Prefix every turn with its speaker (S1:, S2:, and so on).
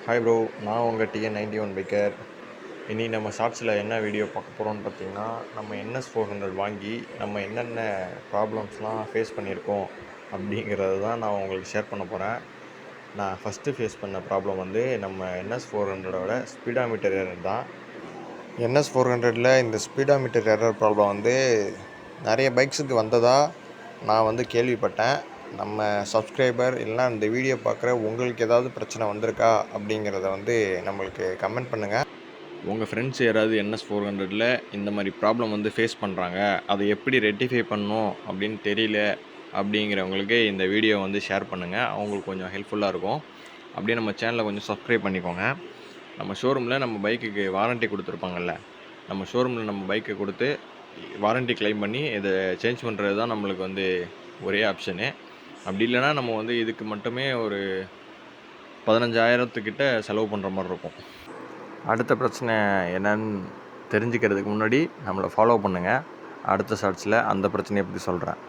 S1: Hi bro, நான் உங்கள் TN91 biker. இனி நம்ம ஷார்ட்ஸில் என்ன வீடியோ பார்க்க போகிறோம்னு பார்த்தீங்கன்னா, நம்ம NS400 வாங்கி நம்ம என்னென்ன ப்ராப்ளம்ஸ்லாம் ஃபேஸ் பண்ணியிருக்கோம் அப்படிங்கிறது தான் நான் உங்களுக்கு ஷேர் பண்ண போகிறேன். நான் ஃபஸ்ட்டு ஃபேஸ் பண்ண ப்ராப்ளம் வந்து நம்ம NS400ஓட ஸ்பீடாமீட்டர் எரர் தான். NS400ல் இந்த ஸ்பீடாமீட்டர் எரர் ப்ராப்ளம் வந்து நிறைய பைக்ஸுக்கு வந்ததாக நான் வந்து கேள்விப்பட்டேன். நம்ம சப்ஸ்கிரைபர் இல்லைனா இந்த வீடியோ பார்க்குற உங்களுக்கு ஏதாவது பிரச்சனை வந்திருக்கா அப்படிங்கிறத வந்து நம்மளுக்கு கமெண்ட் பண்ணுங்கள். உங்கள் ஃப்ரெண்ட்ஸ் யாராவது NS400ல் இந்த மாதிரி ப்ராப்ளம் வந்து ஃபேஸ் பண்ணுறாங்க, அதை எப்படி ரெக்டிஃபை பண்ணணும் அப்படின்னு தெரியல அப்படிங்கிறவங்களுக்கு இந்த வீடியோ வந்து ஷேர் பண்ணுங்கள். அவங்களுக்கு கொஞ்சம் ஹெல்ப்ஃபுல்லாக இருக்கும். அப்படியே நம்ம சேனலை கொஞ்சம் சப்ஸ்கிரைப் பண்ணிக்கோங்க. நம்ம ஷோரூமில் நம்ம பைக்குக்கு வாரண்ட்டி கொடுத்துருப்பாங்கல்ல, நம்ம ஷோரூமில் நம்ம பைக்கை கொடுத்து வாரண்ட்டி கிளைம் பண்ணி இதை சேஞ்ச் பண்ணுறது தான் நம்மளுக்கு வந்து ஒரே ஆப்ஷனு. அப்படி இல்லைனா நம்ம வந்து இதுக்கு மட்டுமே ஒரு 15,000 செலவு பண்ணுற மாதிரி இருக்கும். அடுத்த பிரச்சனை என்னன்னு தெரிஞ்சுக்கிறதுக்கு முன்னாடி நம்மளை ஃபாலோ பண்ணுங்கள். அடுத்த ஷார்ட்ஸில் அந்த பிரச்சனையை பற்றி சொல்கிறேன்.